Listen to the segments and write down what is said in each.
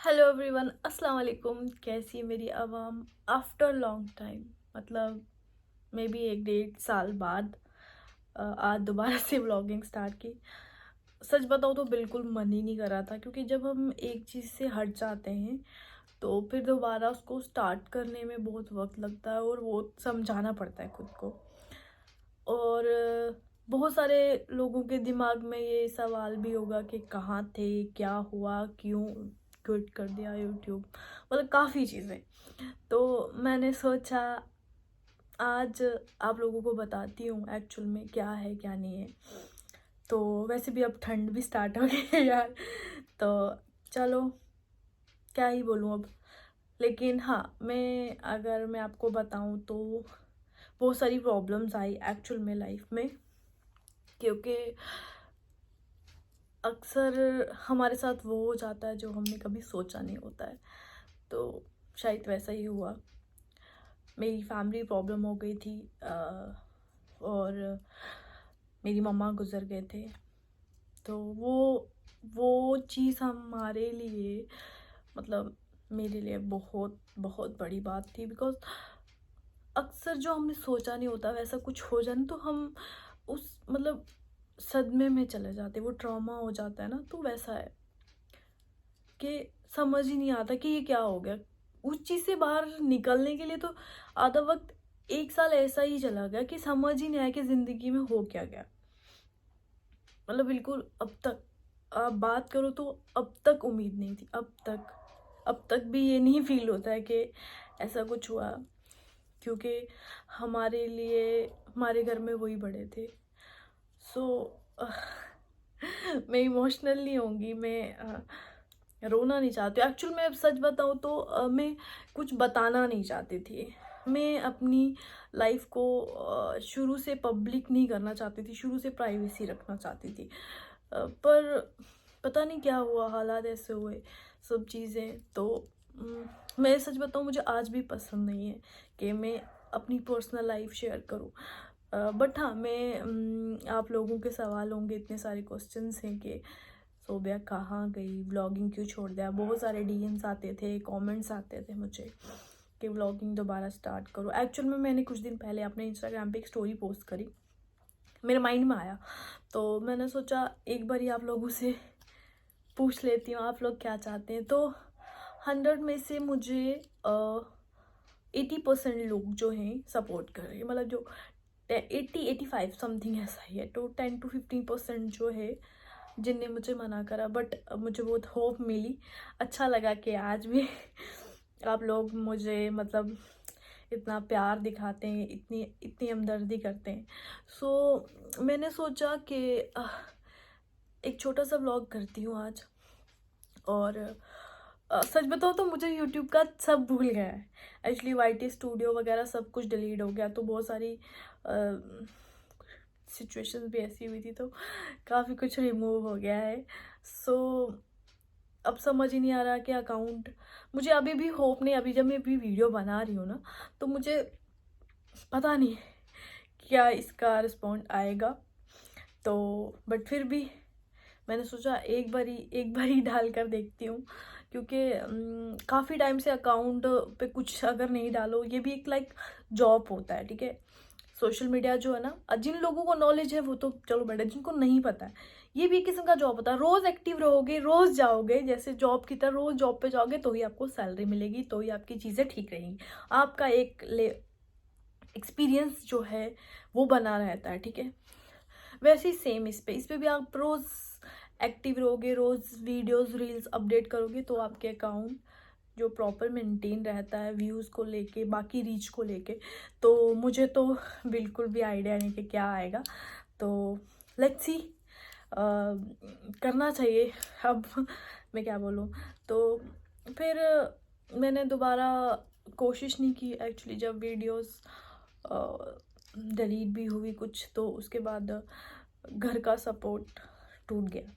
Hello everyone, अस्सलाम वालेकुम। कैसी है मेरी आवाम? आफ्टर लॉन्ग टाइम, मतलब मे बी 1 1.5 साल बाद आज दोबारा से व्लॉगिंग स्टार्ट की। सच बताऊँ तो बिल्कुल मन ही नहीं कर रहा था, क्योंकि जब हम एक चीज़ से हट जाते हैं तो फिर दोबारा उसको स्टार्ट करने में बहुत वक्त लगता है और वो समझाना पड़ता है खुद को। और बहुत सारे लोगों के दिमाग में ये सवाल भी होगा कि कहाँ थे, क्या हुआ, क्यों क्विट कर दिया यूट्यूब, मतलब काफ़ी चीज़ें। तो मैंने सोचा आज आप लोगों को बताती हूँ एक्चुअल में क्या है क्या नहीं है। तो वैसे भी अब ठंड भी स्टार्ट हो गई है यार, तो चलो क्या ही बोलूँ अब। लेकिन हाँ, अगर मैं आपको बताऊँ तो बहुत सारी प्रॉब्लम्स आई एक्चुअल में लाइफ में, क्योंकि अक्सर हमारे साथ वो हो जाता है जो हमने कभी सोचा नहीं होता है। तो शायद वैसा ही हुआ। मेरी फैमिली प्रॉब्लम हो गई थी और मेरी मम्मा गुज़र गए थे। तो वो चीज़ हमारे लिए, मतलब मेरे लिए बहुत बहुत बड़ी बात थी, बिकॉज़ अक्सर जो हमने सोचा नहीं होता वैसा कुछ हो जाए ना, तो हम उस मतलब सदमे में चले जाते, वो ट्रॉमा हो जाता है ना। तो वैसा है कि समझ ही नहीं आता कि ये क्या हो गया। उस चीज़ से बाहर निकलने के लिए तो आधा वक्त 1 साल ऐसा ही चला गया कि समझ ही नहीं आया कि ज़िंदगी में हो क्या गया। मतलब बिल्कुल अब तक आप बात करो तो अब तक उम्मीद नहीं थी। अब तक भी ये नहीं फील होता है कि ऐसा कुछ हुआ, क्योंकि हमारे लिए हमारे घर में वही बड़े थे। सो मैं इमोशनल नहीं होंगी, मैं रोना नहीं चाहती एक्चुअल में। अब सच बताऊँ तो मैं कुछ बताना नहीं चाहती थी। मैं अपनी लाइफ को शुरू से पब्लिक नहीं करना चाहती थी, शुरू से प्राइवेसी रखना चाहती थी। पर पता नहीं क्या हुआ, हालात ऐसे हुए सब चीज़ें। तो मैं सच बताऊँ, मुझे आज भी पसंद नहीं है कि मैं अपनी पर्सनल लाइफ शेयर करूँ। बट हाँ, आप लोगों के सवाल होंगे, इतने सारे क्वेश्चंस हैं कि सोबिया कहाँ गई, व्लॉगिंग क्यों छोड़ दिया। बहुत सारे डीएम्स आते थे, कमेंट्स आते थे मुझे कि व्लॉगिंग दोबारा स्टार्ट करो। एक्चुअल में मैंने कुछ दिन पहले अपने इंस्टाग्राम पे एक स्टोरी पोस्ट करी, मेरे माइंड में आया, तो मैंने सोचा एक बार ही आप लोगों से पूछ लेती हूँ आप लोग क्या चाहते हैं। तो 100 में से मुझे 80% लोग जो हैं सपोर्ट कर रहे हैं, मतलब जो 80 85 समथिंग ऐसा ही है। तो 10 to 15% जो है जिनने मुझे मना करा, बट मुझे बहुत होप मिली। अच्छा लगा कि आज भी आप लोग मुझे मतलब इतना प्यार दिखाते हैं, इतनी इतनी हमदर्दी करते हैं। सो मैंने सोचा कि एक छोटा सा व्लॉग करती हूँ आज। और सच बताओ तो मुझे यूट्यूब का सब भूल गया है एक्चुअली। वाईटी स्टूडियो वगैरह सब कुछ डिलीट हो गया, तो बहुत सारी सिचुएशंस भी ऐसी हुई थी, तो काफ़ी कुछ रिमूव हो गया है। सो अब समझ ही नहीं आ रहा कि अकाउंट, मुझे अभी भी होप नहीं। अभी जब मैं अभी वीडियो बना रही हूँ ना, तो मुझे पता नहीं क्या इसका रिस्पॉन्ड आएगा। तो बट फिर भी मैंने सोचा एक बार ही डाल कर देखती हूँ, क्योंकि काफ़ी टाइम से अकाउंट पे कुछ अगर नहीं डालो, ये भी एक लाइक जॉब होता है, ठीक है। सोशल मीडिया जो है ना, जिन लोगों को नॉलेज है वो तो चलो बेटा, जिनको नहीं पता है, ये भी एक किस्म का जॉब होता है। रोज़ एक्टिव रहोगे, रोज़ जाओगे, जैसे जॉब की तरह रोज़ जॉब पे जाओगे, तो ही आपको सैलरी मिलेगी, तो ही आपकी चीज़ें ठीक रहेंगी। आपका एक एक्सपीरियंस जो है वो बना रहता है, ठीक है। वैसे ही सेम इस पे भी आप रोज़ एक्टिव रहोगे, रोज़ वीडियोस रील्स अपडेट करोगे, तो आपके अकाउंट जो प्रॉपर मेंटेन रहता है व्यूज़ को लेके, बाकी रीच को लेके। तो मुझे तो बिल्कुल भी आइडिया नहीं कि क्या आएगा। तो लेट्स सी, करना चाहिए अब। मैं क्या बोलूँ। तो फिर मैंने दोबारा कोशिश नहीं की एक्चुअली। जब वीडियोस डिलीट भी हुई कुछ, तो उसके बाद घर का सपोर्ट टूट गया।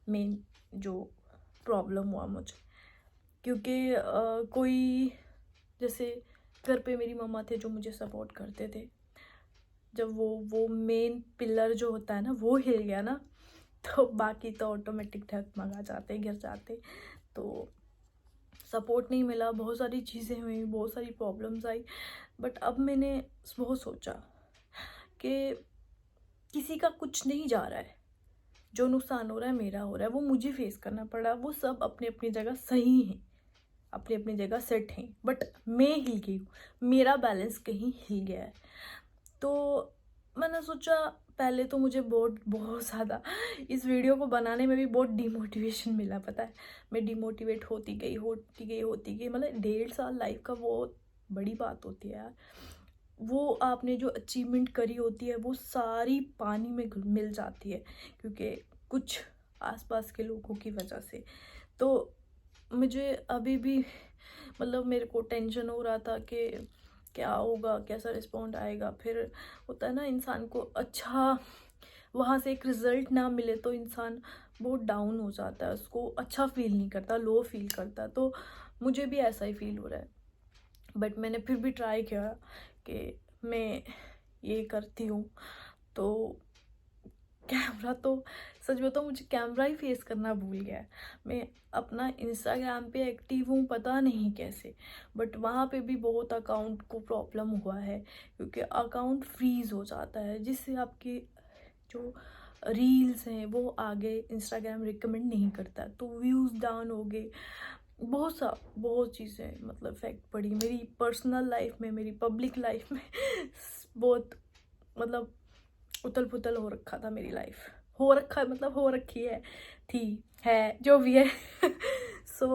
मेन जो प्रॉब्लम हुआ मुझे, क्योंकि कोई, जैसे घर पे मेरी मम्मा थे जो मुझे सपोर्ट करते थे, जब वो मेन पिलर जो होता है ना वो हिल गया ना, तो बाकी तो ऑटोमेटिक ढकमगा जाते, गिर जाते। तो सपोर्ट नहीं मिला, बहुत सारी चीज़ें हुई, बहुत सारी प्रॉब्लम्स आई। बट अब मैंने बहुत सोचा कि किसी का कुछ नहीं जा रहा है, जो नुकसान हो रहा है मेरा हो रहा है, वो मुझे फेस करना पड़ रहा है। वो सब अपनी अपनी जगह सही हैं, अपनी अपनी जगह सेट हैं, बट मैं हिल गई हूँ, मेरा बैलेंस कहीं हिल गया है। तो मैंने सोचा, पहले तो मुझे बहुत बहुत ज़्यादा इस वीडियो को बनाने में भी बहुत डिमोटिवेशन मिला, पता है। मैं डिमोटिवेट होती गई मतलब 1.5 साल लाइफ का बहुत बड़ी बात होती है यार। वो आपने जो अचीवमेंट करी होती है वो सारी पानी में मिल जाती है, क्योंकि कुछ आसपास के लोगों की वजह से। तो मुझे अभी भी मतलब मेरे को टेंशन हो रहा था कि क्या होगा, कैसा रिस्पॉन्ड आएगा। फिर होता है ना, इंसान को अच्छा वहाँ से एक रिज़ल्ट ना मिले तो इंसान बहुत डाउन हो जाता है, उसको अच्छा फील नहीं करता, लो फील करता। तो मुझे भी ऐसा ही फील हो रहा है। बट मैंने फिर भी ट्राई किया कि मैं ये करती हूँ। तो कैमरा तो सच बताऊँ, मुझे कैमरा ही फेस करना भूल गया है। मैं अपना इंस्टाग्राम पे एक्टिव हूँ, पता नहीं कैसे, बट वहाँ पे भी बहुत अकाउंट को प्रॉब्लम हुआ है, क्योंकि अकाउंट फ्रीज़ हो जाता है, जिससे आपके जो रील्स हैं वो आगे इंस्टाग्राम रिकमेंड नहीं करता, तो व्यूज़ डाउन हो गए। बहुत चीज़ें मतलब इफेक्ट पड़ी मेरी पर्सनल लाइफ में, मेरी पब्लिक लाइफ में बहुत मतलब उथल पुथल हो रखा था मेरी लाइफ। हो रखा है मतलब हो रखी है, थी, है, जो भी है। सो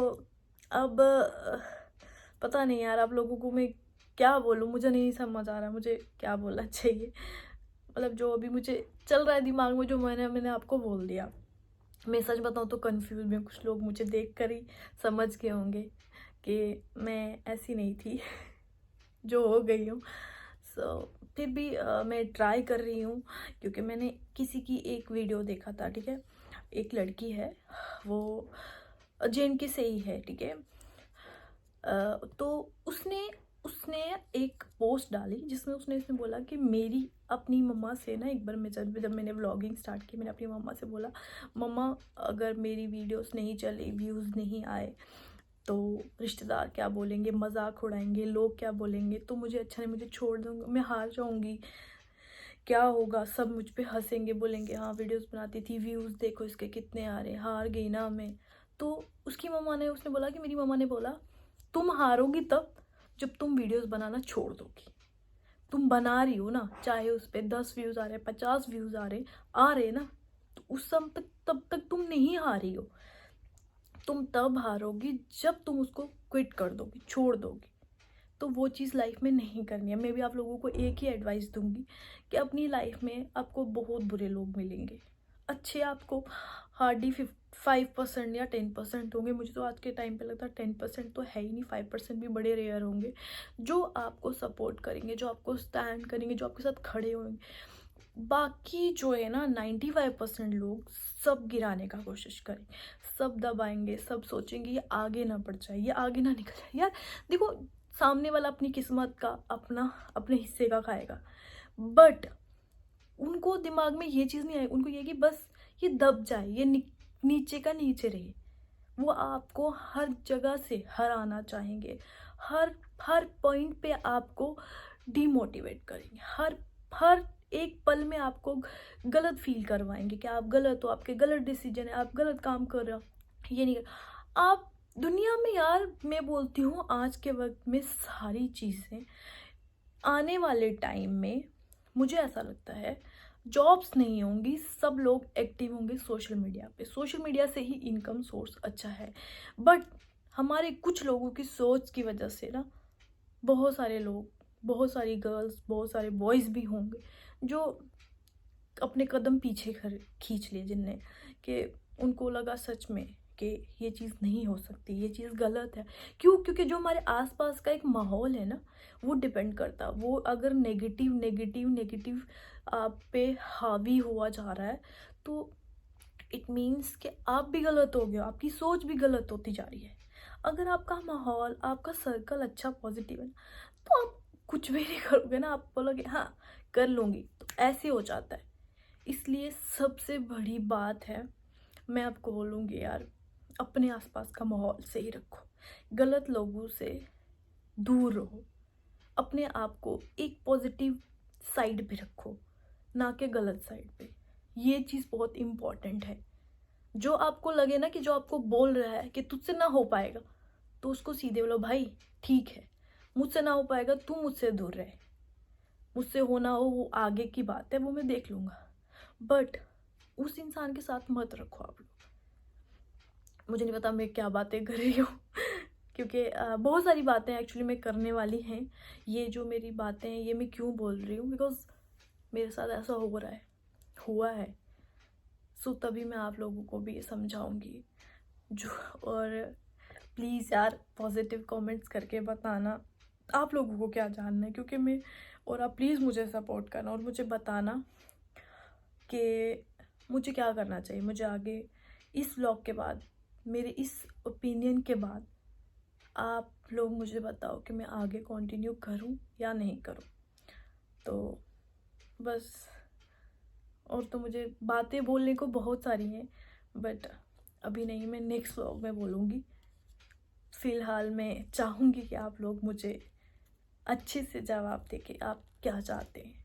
अब पता नहीं यार, आप लोगों को मैं क्या बोलूँ, मुझे नहीं समझ आ रहा मुझे क्या बोलना चाहिए। मतलब जो अभी मुझे चल रहा है दिमाग में, जो मैंने आपको बोल दिया। मैं सच बताऊँ तो कंफ्यूज में, कुछ लोग मुझे देख कर ही समझ गए होंगे कि मैं ऐसी नहीं थी जो हो गई हूँ। सो फिर भी मैं ट्राई कर रही हूँ, क्योंकि मैंने किसी की एक वीडियो देखा था, ठीक है। एक लड़की है, वो JNK से ही है, ठीक है। तो उसने उसने एक पोस्ट डाली जिसमें उसने बोला कि मेरी अपनी मम्मा से ना, एक बार मैं जब मैंने व्लॉगिंग स्टार्ट की, मैंने अपनी मम्मा से बोला, मम्मा अगर मेरी वीडियोस नहीं चले, व्यूज़ नहीं आए, तो रिश्तेदार क्या बोलेंगे, मजाक उड़ाएंगे, लोग क्या बोलेंगे, तो मुझे अच्छा नहीं, मुझे छोड़ दूँगा, मैं हार जाऊँगी, क्या होगा, सब मुझ पे हंसेंगे, बोलेंगे हाँ वीडियोस बनाती थी, व्यूज़ देखो इसके कितने आ रहे, हार गई ना मैं। तो उसने बोला कि मेरी मम्मा ने बोला, तुम हारोगी तब जब तुम वीडियोस बनाना छोड़ दोगी। तुम बना रही हो ना, चाहे उस पर 10 व्यूज़ आ रहे, 50 व्यूज़ आ रहे ना, तो उस समय तक, तब तक तुम नहीं हारी हो। तुम तब हारोगी जब तुम उसको क्विट कर दोगी, छोड़ दोगी। तो वो चीज़ लाइफ में नहीं करनी है। मैं भी आप लोगों को एक ही एडवाइस दूंगी कि अपनी लाइफ में आपको बहुत बुरे लोग मिलेंगे, अच्छे आपको हार्डली 5% या 10% होंगे। मुझे तो आज के टाइम पे लगता है 10% तो है ही नहीं, 5% भी बड़े रेयर होंगे जो आपको सपोर्ट करेंगे, जो आपको स्टैंड करेंगे, जो आपके साथ खड़े होंगे। बाकी जो है ना 95% लोग सब गिराने का कोशिश करेंगे, सब दबाएंगे, सब सोचेंगे ये आगे ना बढ़ जाए, ये आगे ना निकल जाए। यार देखो, सामने वाला अपनी किस्मत का अपने हिस्से का खाएगा, बट उनको दिमाग में ये चीज़ नहीं आई, उनको ये कि बस ये दब जाए, ये नीचे का नीचे रहे। वो आपको हर जगह से हराना चाहेंगे, हर हर पॉइंट पे आपको डिमोटिवेट करेंगे, हर हर एक पल में आपको गलत फील करवाएंगे कि आप गलत हो, आपके गलत डिसीजन है, आप गलत काम कर रहे हो, ये नहीं कर आप दुनिया में। यार मैं बोलती हूँ आज के वक्त में सारी चीज़ें, आने वाले टाइम में मुझे ऐसा लगता है जॉब्स नहीं होंगी, सब लोग एक्टिव होंगे सोशल मीडिया पे। सोशल मीडिया से ही इनकम सोर्स अच्छा है, बट हमारे कुछ लोगों की सोच की वजह से ना, बहुत सारे लोग, बहुत सारी गर्ल्स, बहुत सारे बॉयज़ भी होंगे जो अपने कदम पीछे खींच लिए, जिनने कि उनको लगा सच में कि ये चीज़ नहीं हो सकती, ये चीज़ गलत है। क्यों? क्योंकि जो हमारे आसपास का एक माहौल है ना, वो डिपेंड करता, वो अगर नेगेटिव नेगेटिव नेगेटिव आप पे हावी हुआ जा रहा है, तो इट मीन्स कि आप भी गलत हो गए हो, आपकी सोच भी गलत होती जा रही है। अगर आपका माहौल, आपका सर्कल अच्छा पॉजिटिव है ना, तो आप कुछ भी नहीं करोगे ना, आप बोलोगे हाँ कर लूँगी, तो ऐसे हो जाता है। इसलिए सबसे बड़ी बात है, मैं आपको बोलूँगी यार, अपने आसपास का माहौल सही रखो, गलत लोगों से दूर रहो, अपने आप को एक पॉजिटिव साइड पे रखो, ना कि गलत साइड पे। ये चीज़ बहुत इम्पॉर्टेंट है। जो आपको लगे ना कि जो आपको बोल रहा है कि तुझसे ना हो पाएगा, तो उसको सीधे बोलो, भाई ठीक है, मुझसे ना हो पाएगा, तू मुझसे दूर रहे, मुझसे हो ना हो वो आगे की बात है, वो मैं देख लूँगा, बट उस इंसान के साथ मत रखो आप लोग। मुझे नहीं पता मैं क्या बातें कर रही हूँ क्योंकि बहुत सारी बातें एक्चुअली मैं करने वाली हैं। ये जो मेरी बातें हैं ये मैं क्यों बोल रही हूँ, बिकॉज मेरे साथ ऐसा हो रहा है, हुआ है। सो तभी मैं आप लोगों को भी ये समझाऊंगी। जो और प्लीज़ यार पॉजिटिव कमेंट्स करके बताना आप लोगों को क्या जानना है, क्योंकि मैं, और आप प्लीज़ मुझे सपोर्ट करना और मुझे बताना कि मुझे क्या करना चाहिए। मुझे आगे इस व्लॉग के बाद, मेरे इस ओपिनियन के बाद आप लोग मुझे बताओ कि मैं आगे कंटिन्यू करूं या नहीं करूं। तो बस, और तो मुझे बातें बोलने को बहुत सारी हैं, बट अभी नहीं, मैं नेक्स्ट व्लॉग में बोलूँगी। फ़िलहाल मैं चाहूँगी कि आप लोग मुझे अच्छे से जवाब दें कि आप क्या चाहते हैं।